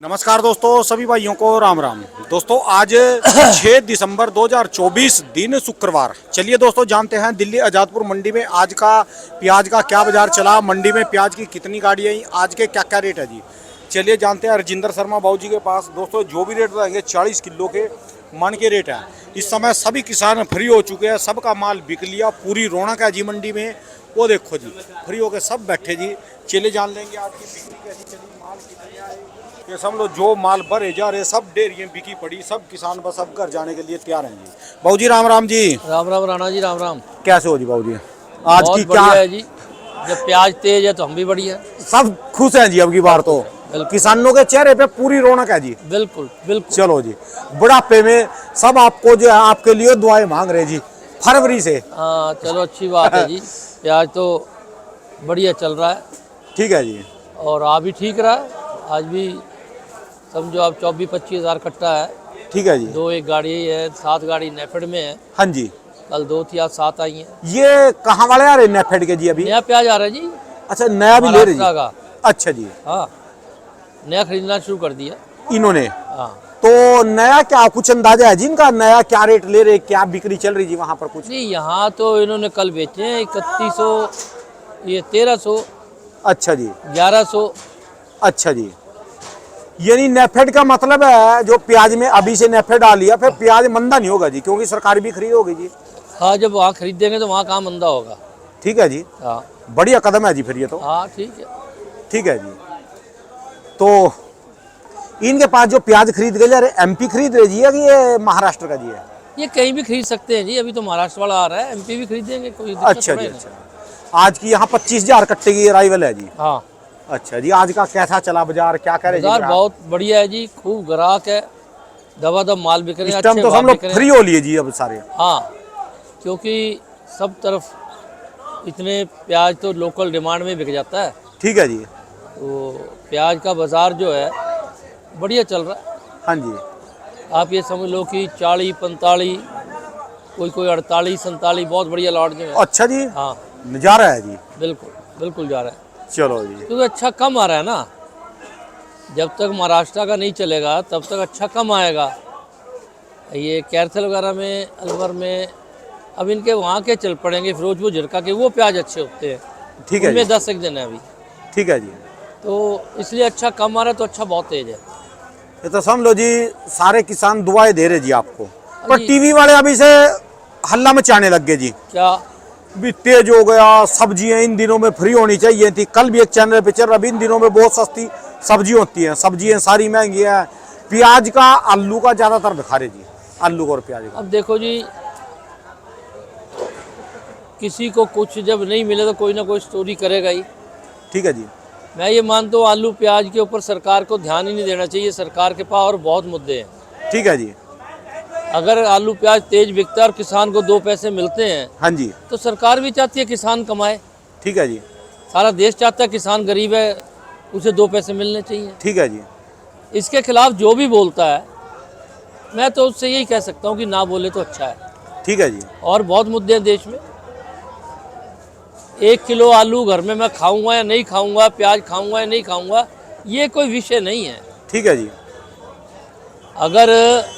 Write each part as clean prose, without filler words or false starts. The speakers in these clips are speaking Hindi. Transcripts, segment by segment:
नमस्कार दोस्तों, सभी भाइयों को राम राम। दोस्तों आज 6 दिसंबर 2024 दिन शुक्रवार। चलिए दोस्तों जानते हैं दिल्ली आज़ादपुर मंडी में आज का प्याज का क्या बाजार चला, मंडी में प्याज की कितनी गाड़ी आई, आज के क्या क्या रेट है जी। चलिए जानते हैं राजेंद्र शर्मा बाबू जी के पास। दोस्तों जो भी रेट बताएंगे 40 किलो के मन के रेट है। इस समय सभी किसान फ्री हो चुके हैं, सबका माल बिक लिया, पूरी रौनक है जी मंडी में। वो देखो जी फ्री होके सब बैठे जी। चलिए जान लेंगे आज की बिक्री कैसी चली, माल कितने आए। ये सब लोग जो माल भरे जा रहे, सब डेरियां बिकी पड़ी, सब किसान बस अब घर जाने के लिए तैयार हैं जी। बाबू जी राम राम जी। राम राम राणा जी, राम राम। कैसे हो जी बाबू जी? आज बहुत की क्या बढ़िया है जी। जब प्याज तेज है तो हम भी बढ़िया। सब खुश हैं जी। अब की बार तो किसानों के चेहरे पे पूरी रौनक है जी। बिल्कुल बिल्कुल। चलो जी, बुढ़ापे में सब आपको जो है आपके लिए दुआएं मांग रहे जी फरवरी से। हाँ चलो अच्छी बात है जी। प्याज तो बढ़िया चल रहा है। ठीक है जी। और आ भी ठीक रहा है। आज भी समझो आप 24-25 हज़ार कट्टा है। ठीक है जी। 2 एक गाड़ी है, 7 गाड़ी नेफेड में है। हाँ जी। कल 2 थी, आज 7 आई हैं। ये कहाँ वाले आ रहे नेफेड के जी? अभी नया प्याज आ रहा है जी। अच्छा, नया भी ले रहे जी? महाराष्ट्र का। अच्छा जी। हाँ नया खरीदना शुरू कर दिया इन्होंने। हाँ। तो नया क्या कुछ अंदाजा है जिनका, नया क्या रेट ले रहे, क्या बिक्री चल रही जी वहाँ पर कुछ? नहीं यहाँ तो इन्होंने कल बेचे हैं 3100, ये 1300, अच्छा जी। 1100। अच्छा जी। यानी नेफेड का मतलब है जो प्याज में अभी से नेफेड डाल लिया, फिर प्याज मंदा नहीं होगा जी, क्योंकि सरकार भी खरीद होगी जी। हाँ जब वहाँ खरीदेंगे तो वहाँ कहाँ मंदा होगा। ठीक है जी। हाँ बढ़िया कदम है जी फिर ये तो। हाँ ठीक है। ठीक है जी। तो इनके पास जो प्याज खरीद गए, अरे एमपी खरीद रहे जी या कि ये महाराष्ट्र का जी है? ये कहीं भी खरीद सकते हैं जी। अभी तो महाराष्ट्र वाला आ रहा है, एमपी भी खरीदेंगे, कोई दिक्कत अच्छा थोड़ा जी। है। अच्छा, आज की यहाँ 25,000 कट्टे की अराइवल है जी। हाँ अच्छा जी। आज का कैसा चला बाजार, क्या कह रहे जी? बाजार बहुत बढ़िया है जी, खूब ग्राहक है, दबादब माल बिक रहे हैं, इस टाइम अच्छे तो भाव सब लोग बिक रहे फ्री हैं। हो लिए जी अब सारे। हाँ क्योंकि सब तरफ इतने प्याज तो लोकल डिमांड में बिक जाता है। ठीक है जी। तो प्याज का बाजार जो है बढ़िया चल रहा है। हाँ जी। आप ये समझ लो कि 40, 45, कोई 48, 47 बहुत बढ़िया लॉट जो है। अच्छा जी। हाँ नजारा है जी। बिल्कुल बिल्कुल जा रहा है। चलो जी। क्योंकि अच्छा कम आ रहा है ना। जब तक महाराष्ट्र का नहीं चलेगा तब तक अच्छा कम आएगा। ये कैरथल वगैरह में, अलवर में, अब इनके वहाँ के चल पड़ेंगे, फिरोजपुर झिरका के, वो प्याज अच्छे होते हैं। ठीक है उनमें जी। 10 एक दिन है अभी, ठीक है जी। तो इसलिए अच्छा कम आ रहा है, तो अच्छा बहुत तेज है। ये तो समझ लो जी सारे किसान दुआएं दे रहे जी आपको, पर जी। टीवी वाले अभी से हल्ला मचाने लग गए जी। क्या? भी तेज हो गया, सब्जियां इन दिनों में फ्री होनी चाहिए थी। कल भी एक चैनल पे चल रहा, अभी इन दिनों में बहुत सस्ती सब्जी होती है, सब्जियां सारी महंगी है। प्याज का, आलू का ज्यादातर दिखा रहे जी, आलू और प्याज का। अब देखो जी, किसी को कुछ जब नहीं मिले तो कोई ना कोई स्टोरी करेगा ही। ठीक है जी। मैं ये मानता हूँ आलू प्याज के ऊपर सरकार को ध्यान ही नहीं देना चाहिए। सरकार के पास और बहुत मुद्दे हैं। ठीक है जी। अगर आलू प्याज तेज बिकता है और किसान को 2 पैसे मिलते हैं, हाँ जी। तो सरकार भी चाहती है किसान कमाए। ठीक है जी। सारा देश चाहता है किसान गरीब है, उसे 2 पैसे मिलने चाहिए। ठीक है जी। इसके खिलाफ जो भी बोलता है, मैं तो उससे यही कह सकता हूँ कि ना बोले तो अच्छा है। ठीक है जी। और बहुत मुद्दे हैं देश में। 1 किलो आलू घर में मैं खाऊंगा या नहीं खाऊंगा, प्याज खाऊंगा या नहीं खाऊंगा, ये कोई विषय नहीं है। ठीक है जी। अगर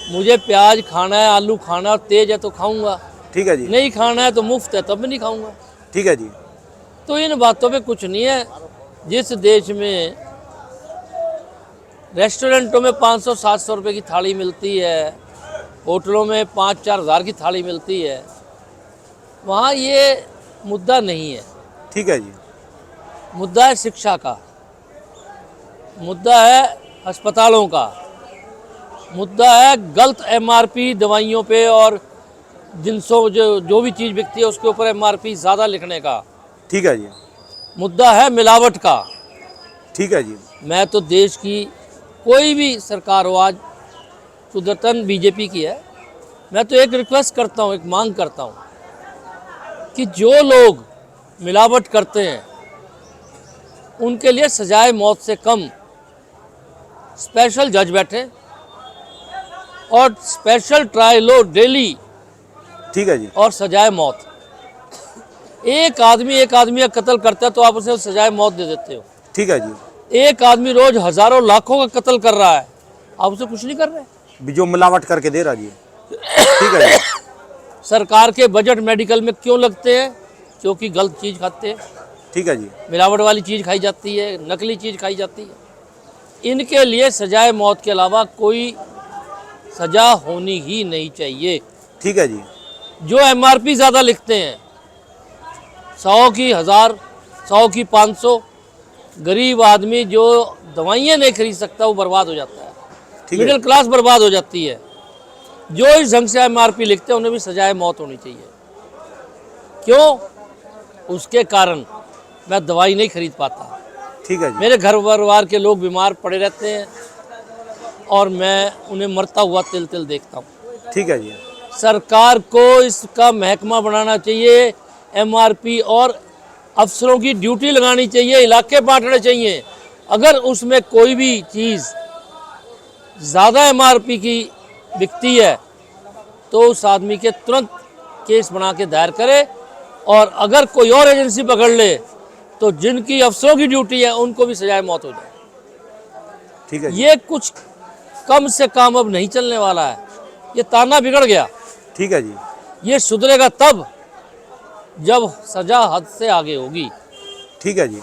मुझे प्याज खाना है, आलू खाना और तेज है तो खाऊंगा, ठीक है जी। नहीं खाना है तो मुफ्त है तब भी नहीं खाऊंगा। ठीक है जी। तो इन बातों पे कुछ नहीं है। जिस देश में रेस्टोरेंटों में 500-700 रुपये की थाली मिलती है, होटलों में 5-4 हज़ार की थाली मिलती है, वहाँ ये मुद्दा नहीं है। ठीक है जी। मुद्दा है शिक्षा का, मुद्दा है अस्पतालों का, मुद्दा है गलत एमआरपी दवाइयों पे और जिनसों जो भी चीज़ बिकती है उसके ऊपर एमआरपी ज़्यादा लिखने का। ठीक है जी। मुद्दा है मिलावट का। ठीक है जी। मैं तो देश की कोई भी सरकार हो, आज सुदर्शन बीजेपी की है, मैं तो एक रिक्वेस्ट करता हूँ, एक मांग करता हूँ कि जो लोग मिलावट करते हैं उनके लिए सजाए मौत से कम स्पेशल जज बैठे और स्पेशल ट्रायल हो डेली। ठीक है जी। और सजाए मौत। एक आदमी का कत्ल करता है तो आप उसे सजाए मौत दे देते हो। ठीक है जी। एक आदमी रोज हजारों लाखों का कत्ल कर रहा है, आप उसे कुछ नहीं कर रहे। जो मिलावट करके दे रहा जी। ठीक है जी। सरकार के बजट मेडिकल में क्यों लगते हैं? क्योंकि गलत चीज़ खाते हैं, ठीक है जी। मिलावट वाली चीज़ खाई जाती है, नकली चीज़ खाई जाती है। इनके लिए सजाए मौत के अलावा कोई सजा होनी ही नहीं चाहिए। ठीक है जी। जो एमआरपी ज़्यादा लिखते हैं, 100 की 1000, 100 की 500, गरीब आदमी जो दवाइयाँ नहीं खरीद सकता वो बर्बाद हो जाता है, ठीक है। मिडिल क्लास बर्बाद हो जाती है। जो इस ढंग से एमआरपी लिखते हैं उन्हें भी सजाए मौत होनी चाहिए। क्यों? उसके कारण मैं दवाई नहीं खरीद पाता, ठीक है जी। मेरे घर परिवार के लोग बीमार पड़े रहते हैं और मैं उन्हें मरता हुआ तिल तिल देखता हूँ। ठीक है जी। सरकार को इसका महकमा बनाना चाहिए, एमआरपी और अफसरों की ड्यूटी लगानी चाहिए, इलाके बांटने चाहिए। अगर उसमें कोई भी चीज़ ज़्यादा एमआरपी की बिकती है तो उस आदमी के तुरंत केस बना के दायर करे, और अगर कोई और एजेंसी पकड़ ले तो जिनकी अफसरों की ड्यूटी है उनको भी सजाए मौत हो जाए। ठीक है जी। ये कुछ कम से कम अब नहीं चलने वाला है, ये ताना बिगड़ गया। ठीक है जी। ये सुधरेगा तब जब सजा हद से आगे होगी। ठीक है जी।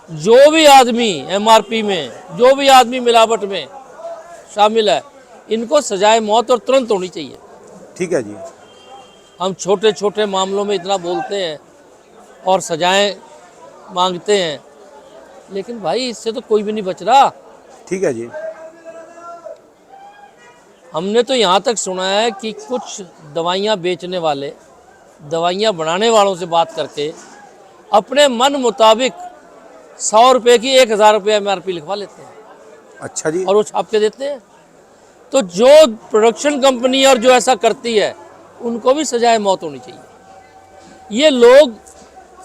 जो भी आदमी एमआरपी में, जो भी आदमी मिलावट में शामिल है, इनको सजाए मौत और तुरंत होनी चाहिए। ठीक है जी। हम छोटे छोटे मामलों में इतना बोलते हैं और सजाएं मांगते हैं, लेकिन भाई इससे तो कोई भी नहीं बच रहा। ठीक है जी। हमने तो यहाँ तक सुना है कि कुछ दवाइयाँ बेचने वाले दवाइयाँ बनाने वालों से बात करके अपने मन मुताबिक 100 रुपये की 1000 रुपये एमआरपी लिखवा लेते हैं। अच्छा जी। और वो छाप के देते हैं। तो जो प्रोडक्शन कंपनी और जो ऐसा करती है उनको भी सजाए मौत होनी चाहिए। ये लोग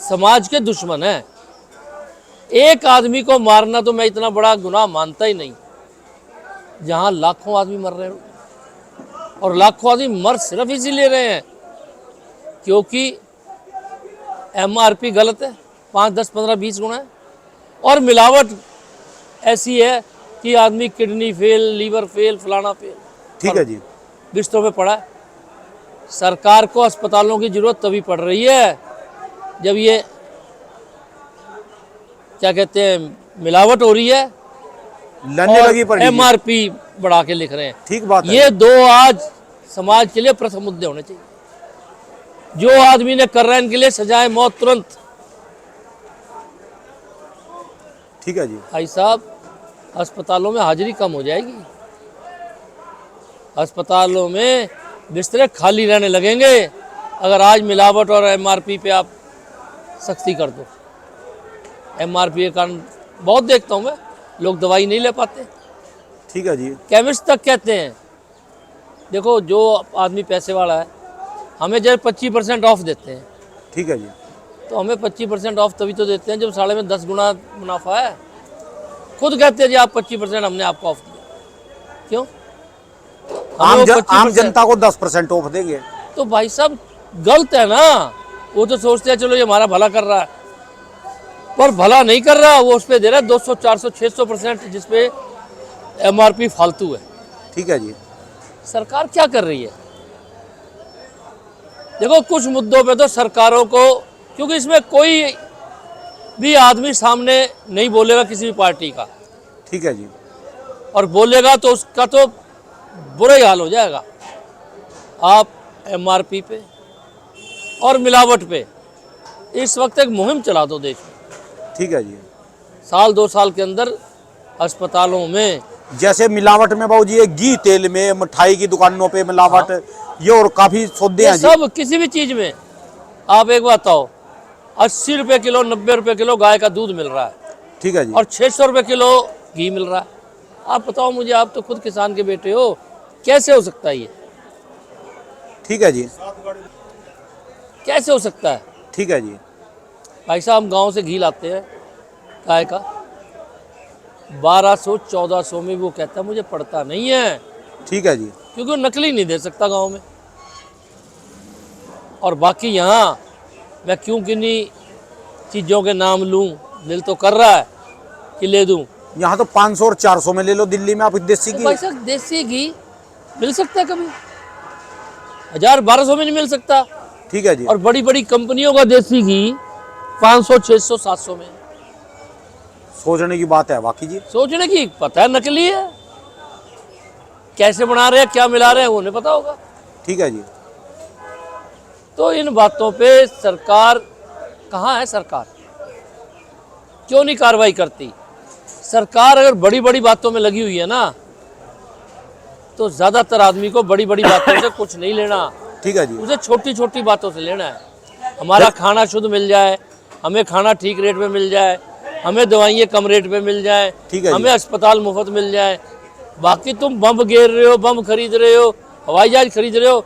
समाज के दुश्मन हैं। एक आदमी को मारना तो मैं इतना बड़ा गुनाह मानता ही नहीं, जहां लाखों आदमी मर रहे हैं। और लाखों आदमी मर सिर्फ इसीलिए रहे हैं क्योंकि एमआरपी गलत है, 5, 10, 15, 20 गुना है। और मिलावट ऐसी है कि आदमी किडनी फेल, लीवर फेल, फलाना फेल, ठीक है जी। बिस्तरों पे पड़ा है। सरकार को अस्पतालों की जरूरत तभी पड़ रही है जब ये क्या कहते हैं मिलावट हो रही है, लड़ने लगी पड़ी। एमआरपी बढ़ा के लिख रहे हैं। ठीक बात है। ये दो आज समाज के लिए प्रथम मुद्दे होने चाहिए। जो आदमी ने कर रहा है इनके लिए सजाए मौत तुरंत। ठीक है जी। भाई साहब, अस्पतालों में हाजिरी कम हो जाएगी, अस्पतालों में बिस्तरे खाली रहने लगेंगे अगर आज मिलावट और एमआरपी पे आप सख्ती कर दो। एमआरपी के कारण बहुत देखता हूँ मैं, लोग दवाई नहीं ले पाते। ठीक है जी। केमिस्ट तक कहते हैं, देखो जो आदमी पैसे वाला है हमें जब 25% ऑफ देते हैं, ठीक है जी। तो हमें 25% ऑफ तभी तो देते हैं जब साढ़े में 10 गुना मुनाफा है। खुद कहते हैं जी आप 25% हमने आपको ऑफ दिया। क्यों? आम जनता को 10% ऑफ देंगे तो भाई साहब गलत है ना। वो तो सोचते हैं चलो ये हमारा भला कर रहा है, पर भला नहीं कर रहा। वो उस पर दे रहा है 200, 400, 600% जिसपे एमआरपी फालतू है। ठीक है जी। सरकार क्या कर रही है? देखो कुछ मुद्दों पे तो सरकारों को, क्योंकि इसमें कोई भी आदमी सामने नहीं बोलेगा किसी भी पार्टी का, ठीक है जी। और बोलेगा तो उसका तो बुरा ही हाल हो जाएगा। आप एमआरपी पे और मिलावट पे इस वक्त एक मुहिम चला दो देश में। ठीक है जी। साल 2 साल के अंदर अस्पतालों में, जैसे मिलावट में बाबूजी ये घी तेल में, मिठाई की दुकानों पे मिलावट, ये और काफी सौदे ये हैं जी। सब किसी भी चीज़ में। आप एक बात बताओ, 80 रुपये किलो, 90 रुपये किलो गाय का दूध मिल रहा है, ठीक है जी। और 600 रुपये किलो घी मिल रहा है। आप बताओ मुझे, आप तो खुद किसान के बेटे हो, कैसे हो सकता है ये? ठीक है जी। कैसे हो सकता है? ठीक है जी। भाई साहब, हम गांव से घी लाते हैं गाय का, 1200-1400 में, वो कहता है मुझे पड़ता नहीं है, ठीक है जी। क्योंकि वो नकली नहीं दे सकता गांव में। और बाकी यहाँ मैं क्यों किन्हीं चीज़ों के नाम लूँ, दिल तो कर रहा है कि ले दूं। यहाँ तो 500 और 400 में ले लो, दिल्ली में आप देसी तो घी। भाई साहब देसी घी मिल सकता है कभी 1000-1200 में नहीं मिल सकता। ठीक है जी। और बड़ी बड़ी कंपनियों का देसी घी 500, 600, 700 में। सोचने की बात है वाकई जी। सोचने की, पता है नकली है, कैसे बना रहे हैं, क्या मिला रहे हैं, वो उन्हें पता होगा। ठीक है जी। तो इन बातों पे सरकार कहाँ है? सरकार क्यों नहीं कार्रवाई करती? सरकार अगर बड़ी बड़ी बातों में लगी हुई है ना, तो ज़्यादातर आदमी को बड़ी बड़ी बातों से कुछ नहीं लेना। ठीक है जी। उसे छोटी छोटी बातों से लेना है। हमारा खाना शुद्ध मिल जाए, हमें खाना ठीक रेट में मिल जाए, हमें दवाइयाँ कम रेट में मिल जाए, ठीक है जी। हमें अस्पताल मुफ्त मिल जाए। बाकी तुम बम घेर रहे हो, बम खरीद रहे हो, हवाई जहाज खरीद रहे हो,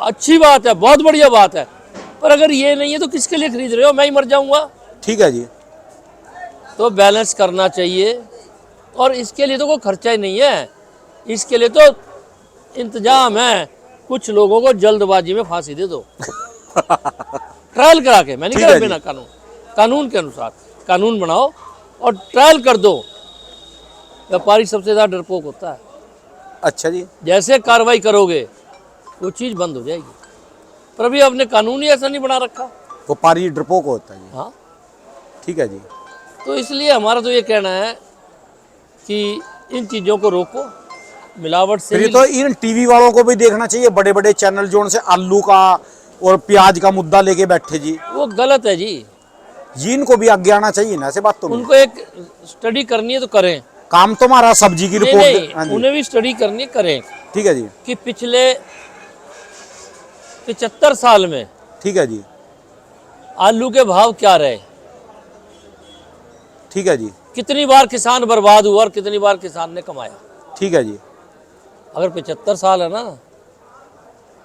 अच्छी बात है, बहुत बढ़िया बात है, पर अगर ये नहीं है तो किसके लिए खरीद रहे हो? मैं ही मर जाऊंगा। ठीक है जी। तो बैलेंस करना चाहिए। और इसके लिए तो कोई खर्चा ही नहीं है, इसके लिए तो इंतजाम है। कुछ लोगों को जल्दबाजी में फांसी दे दो ट्रायल करा के। मैं नहीं कह रहा बिना कानून, कानून के अनुसार कानून बनाओ और ट्रायल कर दो। व्यापारी सबसे ज़्यादा डरपोक होता है। अच्छा जी। जैसे कार्रवाई करोगे वो चीज़ बंद हो जाएगी। पर अभी आपने कानून ही ऐसा नहीं बना रखा। व्यापारी डरपोक होता है जी। हाँ, ठीक है जी। तो इसलिए हमारा तो ये कहना है कि इन चीज़ों को रोको, मिलावट से फिर तो इन टीवी वालों को भी देखना चाहिए, बड़े बड़े चैनल जो उनसे आलू का और प्याज का मुद्दा लेके बैठे जी। वो गलत है जी। इनको भी आगे आना चाहिए ना ऐसे बात। तो उनको एक स्टडी करनी है तो करें। काम तो हमारा सब्जी की नहीं, रिपोर्ट। नहीं, उन्हें भी स्टडी करनी है, करें ठीक है जी। कि पिछले 75 साल में ठीक है जी। आलू के भाव क्या रहे, ठीक है जी। कितनी बार किसान बर्बाद हुआ और कितनी बार किसान ने कमाया। ठीक है जी। अगर 75 साल है ना,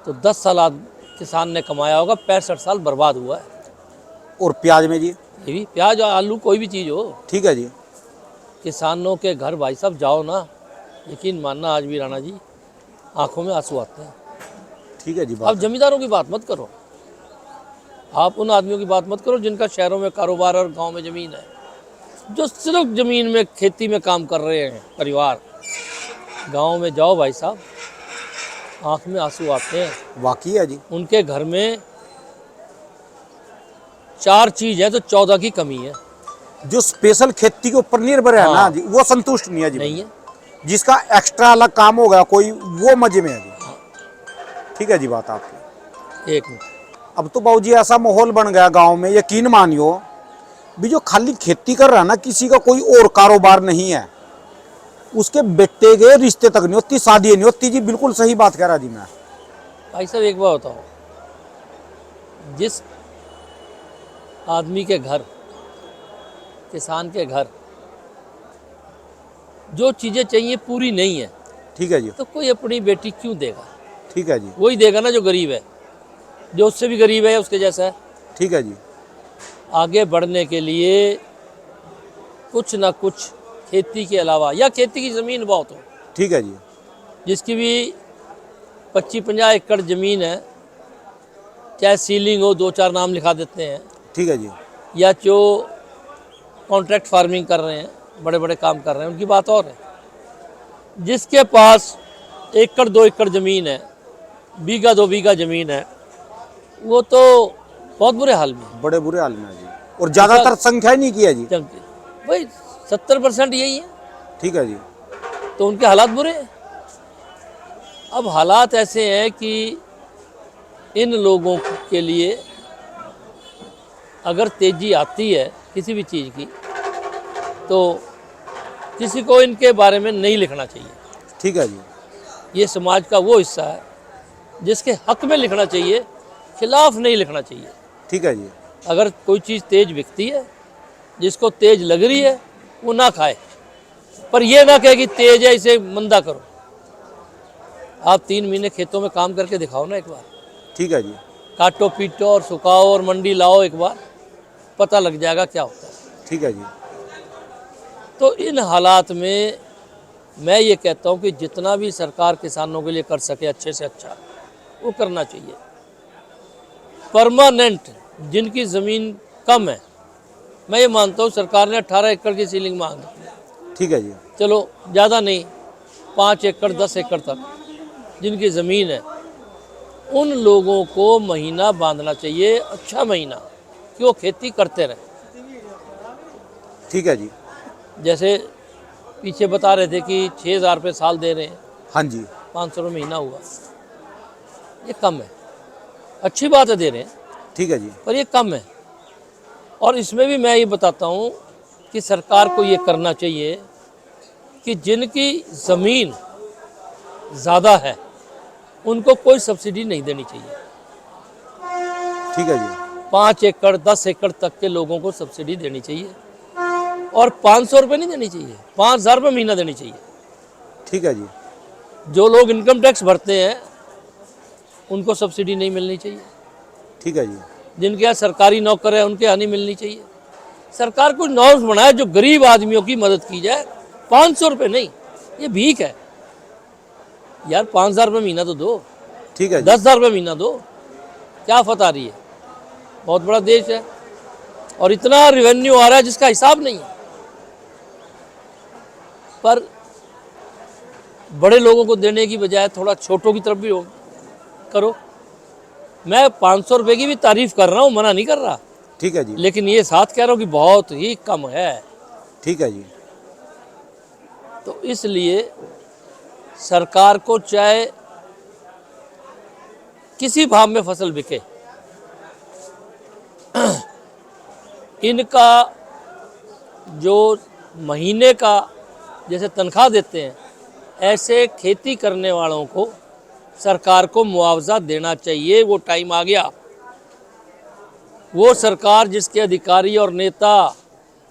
तो 10 साल किसान ने कमाया होगा, 65 साल बर्बाद हुआ है। और प्याज में जी? ये भी प्याज और आलू कोई भी चीज़ हो, ठीक है जी। किसानों के घर भाई साहब जाओ ना, यकीन मानना आज भी राणा जी आंखों में आंसू आते हैं। ठीक है जी। आप जमींदारों की बात मत करो, आप उन आदमियों की बात मत करो जिनका शहरों में कारोबार और गांव में ज़मीन है, जो सिर्फ ज़मीन में खेती में काम कर रहे हैं परिवार। गांव में जाओ भाई साहब, आंख में आंसू आते हैं। वाकई है जी। उनके घर में 4 चीज़ है तो 14 की कमी है। जो स्पेशल खेती के ऊपर निर्भर है ना जी, वो संतुष्ट नहीं है जी। नहीं है। जिसका एक्स्ट्रा अलग काम हो गया कोई, वो मजे में है जी। ठीक है जी बात आपकी। एक मिनट, अब तो बाबूजी ऐसा माहौल बन गया गांव में, यकीन मानियो भी जो खाली खेती कर रहा है ना, किसी का कोई और कारोबार नहीं है, उसके बेटे के रिश्ते तक नहीं होती, शादी नहीं होती जी। बिल्कुल सही बात कह रहा जी मैं। भाई साहब एक बात बताओ, जिस आदमी के घर, किसान के घर जो चीज़ें चाहिए पूरी नहीं है, ठीक है जी। तो कोई अपनी बेटी क्यों देगा? ठीक है जी। वही देगा ना जो गरीब है, जो उससे भी गरीब है, उसके जैसा है। ठीक है जी। आगे बढ़ने के लिए कुछ ना कुछ खेती के अलावा, या खेती की ज़मीन बहुत हो, ठीक है जी। जिसकी भी 25-50 एकड़ ज़मीन है, चाहे सीलिंग हो, 2-4 नाम लिखा देते हैं, ठीक है जी। या जो कॉन्ट्रैक्ट फार्मिंग कर रहे हैं, बड़े बड़े काम कर रहे हैं, उनकी बात और है। जिसके पास 1 एकड़ 2 एकड़ ज़मीन है, बीघा 2 बीघा ज़मीन है, वो तो बहुत बुरे हाल में है। बड़े बुरे हाल में है जी। और ज्यादातर संख्या ही नहीं किया जी। भाई 70% यही है, ठीक है जी। तो उनके हालात बुरे हैं। अब हालात ऐसे हैं कि इन लोगों के लिए अगर तेज़ी आती है किसी भी चीज़ की, तो किसी को इनके बारे में नहीं लिखना चाहिए। ठीक है जी। ये समाज का वो हिस्सा है जिसके हक में लिखना चाहिए, खिलाफ नहीं लिखना चाहिए। ठीक है जी। अगर कोई चीज़ तेज बिकती है, जिसको तेज लग रही है, वो ना खाए, पर ये ना कहे कि तेज है इसे मंदा करो। आप 3 महीने खेतों में काम करके दिखाओ ना एक बार, ठीक है जी। काटो पीटो और सुखाओ और मंडी लाओ, एक बार पता लग जाएगा क्या होता है। ठीक है जी। तो इन हालात में मैं ये कहता हूँ कि जितना भी सरकार किसानों के लिए कर सके अच्छे से अच्छा, वो करना चाहिए। परमानेंट जिनकी ज़मीन कम है मैं ये मानता हूँ सरकार ने 18 एकड़ की सीलिंग मांगी, ठीक है जी। चलो ज़्यादा नहीं, 5 एकड़ 10 एकड़ तक जिनकी ज़मीन है उन लोगों को महीना बांधना चाहिए, अच्छा महीना, कि वो खेती करते रहें। ठीक है जी। जैसे पीछे बता रहे थे कि 6,000 रुपये साल दे रहे हैं, हाँ जी। 500 रुपये महीना हुआ, ये कम है। अच्छी बात है दे रहे हैं, ठीक है जी। पर ये कम है। और इसमें भी मैं ये बताता हूँ कि सरकार को ये करना चाहिए कि जिनकी ज़मीन ज़्यादा है उनको कोई सब्सिडी नहीं देनी चाहिए। ठीक है जी। 5 एकड़ 10 एकड़ तक के लोगों को सब्सिडी देनी चाहिए, और 500 रुपये नहीं देनी चाहिए, 5,000 रुपये महीना देनी चाहिए। ठीक है जी। जो लोग इनकम टैक्स भरते हैं उनको सब्सिडी नहीं मिलनी चाहिए। ठीक है जी। जिनके यहाँ सरकारी नौकर है उनके यहाँ नहीं मिलनी चाहिए। सरकार कुछ नॉर्म्स बनाए जो गरीब आदमियों की मदद की जाए। 500 रुपये नहीं, ये भीख है यार। 5,000 रुपये महीना तो दो, ठीक है जी। 10,000 रुपये महीना दो, क्या फत आ रही है। बहुत बड़ा देश है और इतना रेवेन्यू आ रहा है जिसका हिसाब नहीं है, पर बड़े लोगों को देने की बजाय थोड़ा छोटों की तरफ भी करो। मैं 500 रुपये की भी तारीफ कर रहा हूँ, मना नहीं कर रहा, ठीक है जी। लेकिन ये साथ कह रहा हूँ कि बहुत ही कम है। ठीक है जी। तो इसलिए सरकार को चाहे किसी भाव में फसल बिके, इनका जो महीने का जैसे तनख्वाह देते हैं, ऐसे खेती करने वालों को सरकार को मुआवजा देना चाहिए। वो टाइम आ गया। वो सरकार जिसके अधिकारी और नेता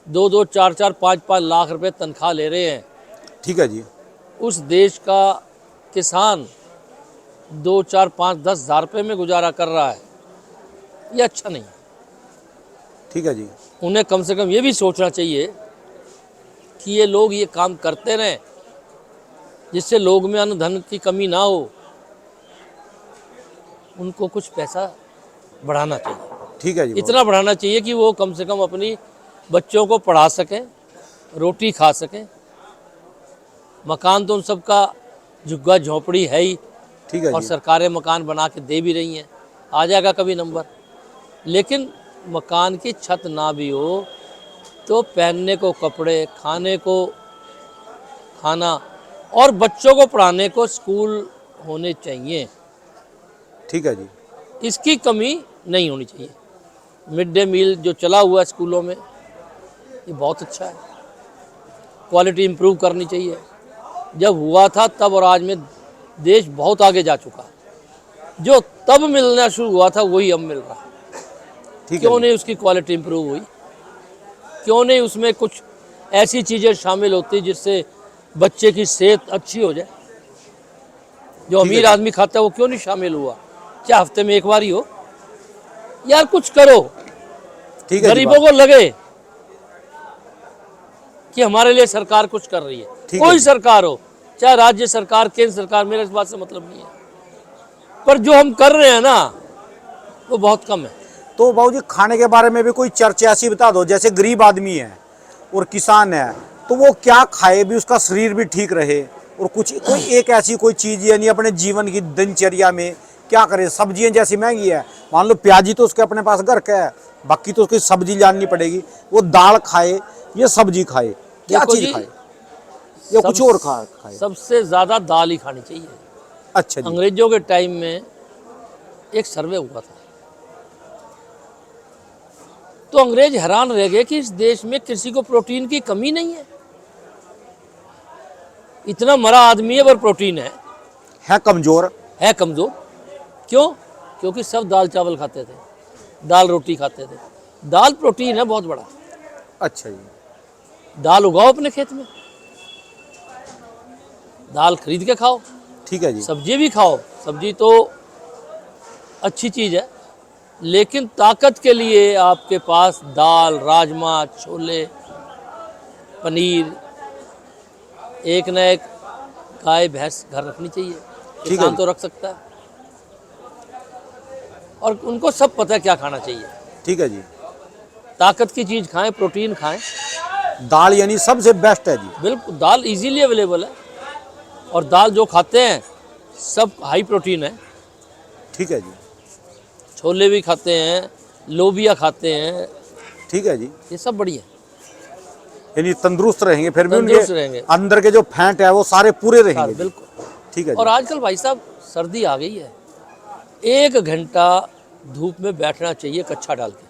2-2, 4-4, 5-5 लाख रुपए तनख्वाह ले रहे हैं, ठीक है जी। उस देश का किसान 2, 4, 5, 10 हज़ार रुपये में गुजारा कर रहा है, ये अच्छा नहीं। ठीक है जी। उन्हें कम से कम ये भी सोचना चाहिए कि ये लोग ये काम करते रहें जिससे लोग में अन्न धन की कमी ना हो। उनको कुछ पैसा बढ़ाना चाहिए, ठीक है जी। इतना बढ़ाना चाहिए कि वो कम से कम अपनी बच्चों को पढ़ा सकें, रोटी खा सकें। मकान तो उन सबका झुग्गा झोंपड़ी है ही, ठीक है और जी। सरकारें मकान बना के दे भी रही हैं, आ जाएगा कभी नंबर। लेकिन मकान की छत ना भी हो तो पहनने को कपड़े, खाने को खाना और बच्चों को पढ़ाने को स्कूल होने चाहिए। ठीक है जी। इसकी कमी नहीं होनी चाहिए। मिड डे मील जो चला हुआ है स्कूलों में, ये बहुत अच्छा है। क्वालिटी इम्प्रूव करनी चाहिए। जब हुआ था तब और आज में देश बहुत आगे जा चुका है। जो तब मिलना शुरू हुआ था वही अब मिल रहा है। ठीक क्यों है नहीं उसकी क्वालिटी इम्प्रूव हुई? क्यों नहीं उसमें कुछ ऐसी चीज़ें शामिल होती जिससे बच्चे की सेहत अच्छी हो जाए? जो ठीक है अमीर जी। आदमी खाता है वो क्यों नहीं शामिल हुआ? क्या हफ्ते में एक बार ही हो? यार कुछ करो, ठीक है जी। गरीबों को लगे कि हमारे लिए सरकार कुछ कर रही है। ठीक है कोई जी। सरकार हो, चाहे राज्य सरकार, केंद्र सरकार, मेरे इस बात से मतलब नहीं है, पर जो हम कर रहे हैं ना वो बहुत कम है। तो बाबूजी खाने के बारे में भी कोई चर्चा ऐसी बता दो, जैसे गरीब आदमी है और किसान है, तो वो क्या खाए भी उसका शरीर भी ठीक रहे, और कुछ कोई एक ऐसी कोई चीज़ यानी अपने जीवन की दिनचर्या में क्या करे? सब्जियां जैसी महंगी है, मान लो प्याजी तो उसके अपने पास घर का है, बाकी तो उसकी सब्जी जाननी पड़ेगी। वो दाल खाए या सब्जी खाए, क्या देखो चीज़ जी, खाए या कुछ और खाए? सबसे ज़्यादा दाल ही खानी चाहिए। अच्छा जी। अंग्रेजों के टाइम में एक सर्वे हुआ था, तो अंग्रेज हैरान रह गए कि इस देश में किसी को प्रोटीन की कमी नहीं है। इतना मरा आदमी है पर प्रोटीन है कमजोर। है कमजोर। क्यों? क्योंकि सब दाल चावल खाते थे, दाल रोटी खाते थे। दाल प्रोटीन है बहुत बड़ा। अच्छा जी। दाल उगाओ अपने खेत में, दाल खरीद के खाओ, ठीक है जी। सब्जी भी खाओ। सब्जी तो अच्छी चीज़ है, लेकिन ताकत के लिए आपके पास दाल, राजमा, छोले, पनीर, एक न एक गाय भैंस घर रखनी चाहिए। है किसान जी। तो रख सकता है, और उनको सब पता है क्या खाना चाहिए। ठीक है जी। ताकत की चीज़ खाएं, प्रोटीन खाएं। दाल यानी सबसे बेस्ट है जी। बिल्कुल, दाल इजीली अवेलेबल है, और दाल जो खाते हैं सब हाई प्रोटीन है। ठीक है जी। छोले भी खाते हैं, लोबिया खाते हैं, ठीक है जी। ये सब बढ़िया, यानी तंदुरुस्त रहेंगे, फिर भी तंदुरुस्त उनके रहेंगे अंदर के जो फैट है वो सारे पूरे सारे, रहेंगे जी। बिल्कुल। ठीक है और जी। आजकल भाई साहब सर्दी आ गई है, 1 घंटा धूप में बैठना चाहिए कच्छा डाल के,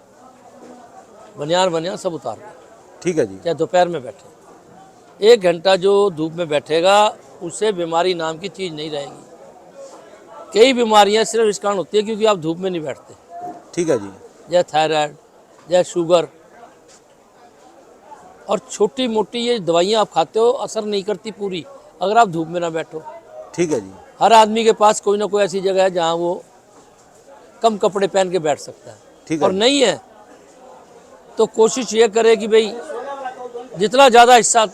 बनियान सब उतार के, ठीक है जी। चाहे दोपहर में बैठे। 1 घंटा जो धूप में बैठेगा उससे बीमारी नाम की चीज़ नहीं रहेगी। कई बीमारियां सिर्फ इस कारण होती है क्योंकि आप धूप में नहीं बैठते, ठीक है जी। जैसे थायराइड, जैसे शुगर, और छोटी मोटी ये दवाइयाँ आप खाते हो असर नहीं करती पूरी अगर आप धूप में ना बैठो। ठीक है जी। हर आदमी के पास कोई ना कोई ऐसी जगह है जहाँ वो कम कपड़े पहन के बैठ सकता है, ठीक है और जी। नहीं है तो कोशिश ये करे कि भाई जितना ज़्यादा हिस्सा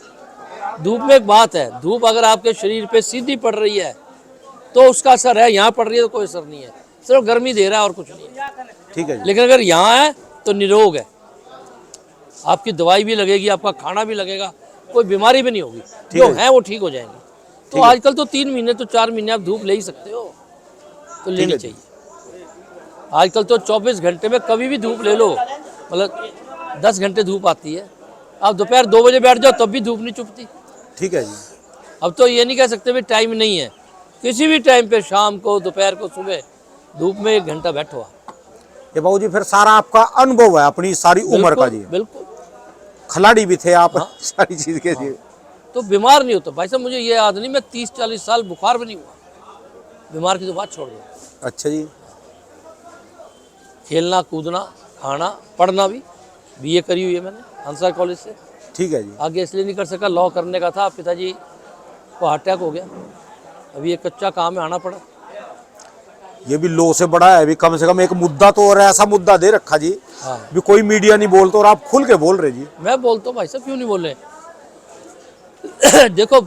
धूप में, एक बात है, धूप अगर आपके शरीर पे सीधी पड़ रही है तो उसका असर है, यहाँ पड़ रही है तो कोई असर नहीं है, सिर्फ गर्मी दे रहा है और कुछ नहीं है। ठीक है जी। लेकिन अगर यहाँ है तो निरोग है, आपकी दवाई भी लगेगी, आपका खाना भी लगेगा, कोई बीमारी भी नहीं होगी, जो है वो ठीक हो जाएंगी। तो आजकल तो 3 महीने तो 4 महीने आप धूप ले ही सकते हो, तो लेनी चाहिए। आजकल तो 24 घंटे में कभी भी धूप ले लो, मतलब 10 घंटे धूप आती है, आप दोपहर 2 बजे बैठ जाओ तब भी धूप नहीं चुभती। ठीक है जी। अब तो ये नहीं कह सकते भाई टाइम नहीं है, किसी भी टाइम पे, शाम को, दोपहर को, सुबह, धूप में 1 घंटा बैठो आप। ये बाबू जी फिर सारा आपका अनुभव है अपनी सारी उम्र का जी। बिल्कुल, खिलाड़ी भी थे आप। सारी चीज के जी। तो बीमार नहीं होता भाई साहब। मुझे ये याद नहीं, मैं 30-40 साल बुखार भी नहीं हुआ, बीमार की तो बात छोड़ दो। अच्छा जी। खेलना, कूदना, खाना, पढ़ना भी, बीए करी हुई है मैंने आंसर कॉलेज से। ठीक है जी। आगे इसलिए नहीं कर सका, लॉ करने का था, पिताजी को हार्ट अटैक हो गया, अभी ये कच्चा काम है, आना पड़ा। ये भी लो से बड़ा है, अभी कम से कम एक मुद्दा तो, और ऐसा मुद्दा दे रखा जी हाँ, भी कोई मीडिया नहीं बोलता और आप खुल के बोल रहे जी। मैं बोलता हूँ भाई साहब, क्यों नहीं बोल रहे। देखो,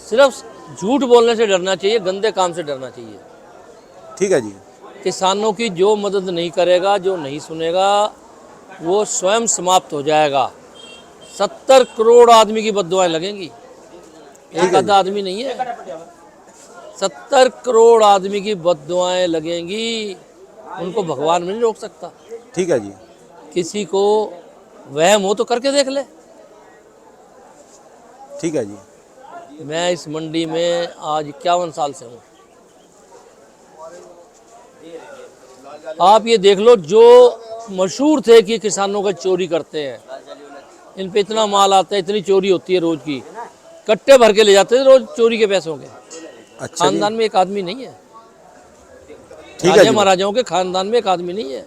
सिर्फ झूठ बोलने से डरना चाहिए, गंदे काम से डरना चाहिए। ठीक है जी। किसानों की जो मदद नहीं करेगा, जो नहीं सुनेगा, वो स्वयं समाप्त हो जाएगा। 70 करोड़ आदमी की बद्दुआएं लगेंगी, एक आधा आदमी नहीं है, 70 करोड़ आदमी की बद्दुआएं लगेंगी, उनको भगवान नहीं रोक सकता। ठीक है जी। किसी को वहम हो तो करके देख ले। ठीक है जी। मैं इस मंडी में आज 51 साल से हूँ। आप ये देख लो, जो मशहूर थे कि किसानों का चोरी करते हैं, इन पे इतना माल आता है, इतनी चोरी होती है रोज की, कट्टे भर के ले जाते हैं रोज चोरी के पैसों के। अच्छा खानदान में एक आदमी नहीं है, ठीक है राजे जी। महाराजाओं के खानदान में एक आदमी नहीं है,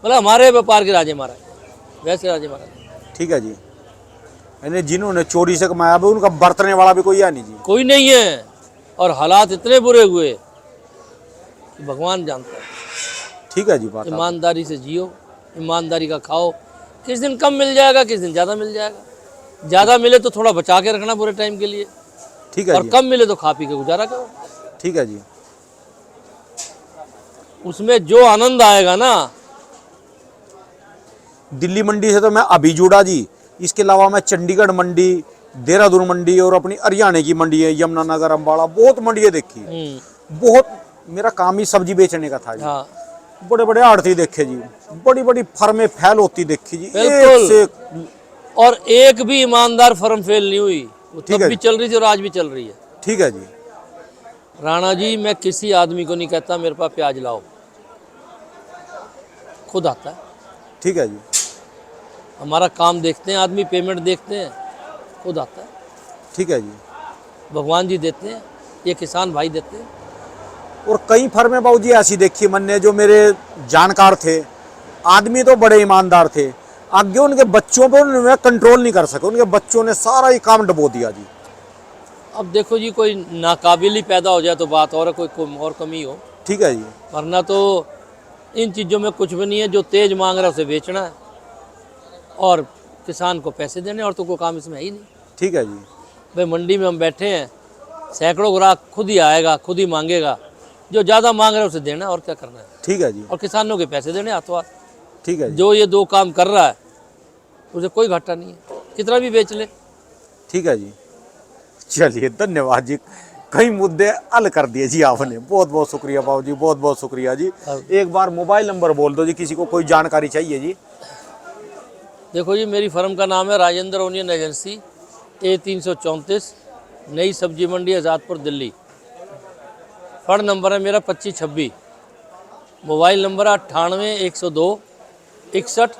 मतलब हमारे व्यापार के राजे महाराज, वैसे राजे महाराज ठीक है जी। यानी जिन्होंने चोरी से कमाया भी उनका बरतने वाला भी कोई है नहीं जी। कोई नहीं है। और हालात इतने बुरे हुए कि भगवान जानता है। ठीक है जी। बात ईमानदारी से जियो, ईमानदारी का खाओ। किस दिन कम मिल जाएगा, किस दिन ज़्यादा मिल जाएगा। ज़्यादा मिले तो थोड़ा बचा के रखना बुरे टाइम के लिए, ठीक है और जी। कम मिले तो खा पी के गुजारा करो। ठीक है जी। उसमें जो आनंद आएगा ना। दिल्ली मंडी से तो मैं अभी जुड़ा जी, इसके अलावा मैं चंडीगढ़ मंडी, देहरादून मंडी और अपनी हरियाणा की मंडी है, यमुनानगर, अम्बाड़ा, बहुत मंडियाँ देखी। बहुत, मेरा काम ही सब्जी बेचने का था जी। हाँ, बड़े बड़े आड़ती देखे जी, बड़ी बड़ी फर्में फैल होती देखी जी, एक बिल्कुल। से एक। और एक भी ईमानदार फर्म फेल नहीं हुई, वो ठीक तब है भी जी। चल रही थी और आज भी चल रही है। ठीक है जी। राणा जी, मैं किसी आदमी को नहीं कहता मेरे पास प्याज लाओ, खुद आता है। ठीक है जी। हमारा काम देखते हैं आदमी, पेमेंट देखते हैं, खुद आता है। ठीक है जी। भगवान जी देते हैं, ये किसान भाई देते हैं। और कई फर्में बाबू जी ऐसी देखी मैंने, जो मेरे जानकार थे, आदमी तो बड़े ईमानदार थे, आगे उनके बच्चों पर उन्होंने कंट्रोल नहीं कर सके, उनके बच्चों ने सारा ही काम डबो दिया जी। अब देखो जी, कोई नाकाबिल ही पैदा हो जाए तो बात और है, कोई और कमी हो, ठीक है जी। वरना तो इन चीज़ों में कुछ भी नहीं है। जो तेज मांग रहा है उसे बेचना है, और किसान को पैसे देने, और तो कोई काम इसमें है ही नहीं। ठीक है जी। भाई मंडी में हम बैठे हैं, सैकड़ों ग्राहक खुद ही आएगा, खुद ही मांगेगा, जो ज़्यादा मांग रहा है उसे देना, और क्या करना है। ठीक है जी। और किसानों के पैसे देने हाथों हाथ। ठीक है जी। जो ये दो काम कर रहा है उसे कोई घाटा नहीं है, कितना भी बेच ले। ठीक है जी, चलिए धन्यवाद जी, कई मुद्दे हल कर दिए जी आपने, बहुत बहुत शुक्रिया बाबू जी, बहुत बहुत शुक्रिया जी। एक बार मोबाइल नंबर बोल दो जी, किसी को कोई जानकारी चाहिए जी। देखो जी, मेरी फर्म का नाम है राजेंद्र ओनियन एजेंसी, A334, नई सब्जी मंडी आज़ादपुर दिल्ली। फर्म नंबर है मेरा 2526, मोबाइल नंबर 98 102 61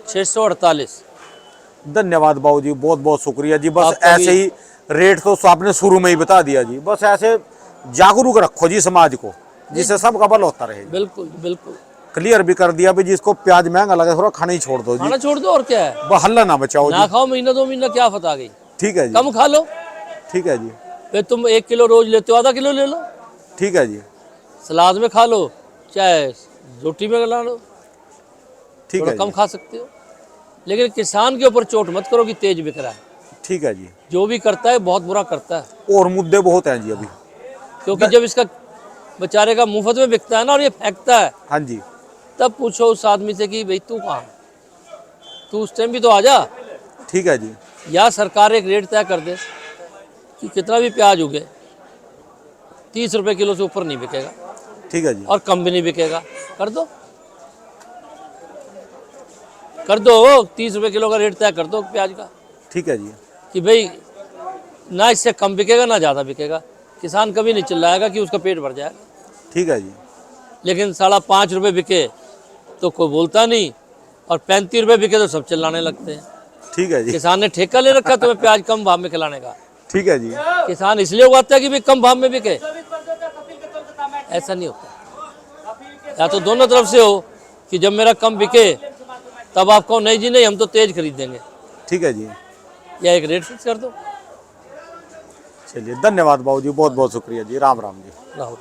648। धन्यवाद बाबू जी, बहुत बहुत शुक्रिया जी। बस आपका ऐसे ही रेट तो आपने शुरू में ही बता दिया जी, बस ऐसे जागरूक रखो जी समाज को, जिससे सबका भला होता रहे। बिल्कुल बिल्कुल, क्लियर भी कर दिया भी, जिसको प्याज महंगा लगे थोड़ा खाना ही छोड़ दो जी, खाना छोड़ दो और क्या है, हल्ला ना बचाओ ना जी। खाओ महीना 2 महीना क्या फत आ गई, ठीक है जी, कम खा लो। ठीक है जी, फिर तुम 1 किलो रोज लेते हो, आधा किलो ले लो, ठीक है जी, सलाद में खा लो, चाहे रोटी में खा लो, ठीक थोड़ा है कम जी, खा सकते हो। लेकिन किसान के ऊपर चोट मत करो कि तेज बिक रहा है, ठीक है जी। जो भी करता है बहुत बुरा करता है। और मुद्दे बहुत हैं जी अभी। क्योंकि जब इसका बेचारे का मुफ्त में बिकता है ना और ये फेंकता है, हाँ जी, तब पूछो उस आदमी से कि भाई तू कहाँ है? तू उस टाइम भी तो आ जा। ठीक है जी, या सरकार एक रेट तय कर दे कि कितना भी प्याज उगे 30 रुपए किलो से ऊपर नहीं बिकेगा ठीक है जी, और कम भी नहीं बिकेगा, कर दो, कर दो। 30 रुपए किलो का रेट तय कर दो प्याज का, ठीक है जी, कि भाई ना इससे कम बिकेगा ना ज़्यादा बिकेगा, किसान कभी नहीं चिल्लाएगा कि उसका पेट भर जाएगा। ठीक है जी, लेकिन 5.5 रुपये बिके तो कोई बोलता नहीं, और 35 रुपये बिके तो सब चिल्लाने लगते हैं। ठीक है जी, किसान ने ठेका ले रखा है तुम्हें प्याज कम भाव में खिलाने का। ठीक है जी, किसान इसलिए उगाता है कि भाई कम भाव में बिके, ऐसा नहीं होता। या तो दोनों तरफ से हो कि जब मेरा कम बिके तब आप कहो नहीं जी नहीं हम तो तेज खरीदेंगे, ठीक है जी। या एक रेट फिक्स कर दो। चलिए धन्यवाद बाबू जी, बहुत बहुत शुक्रिया जी, राम राम जी। राहुल।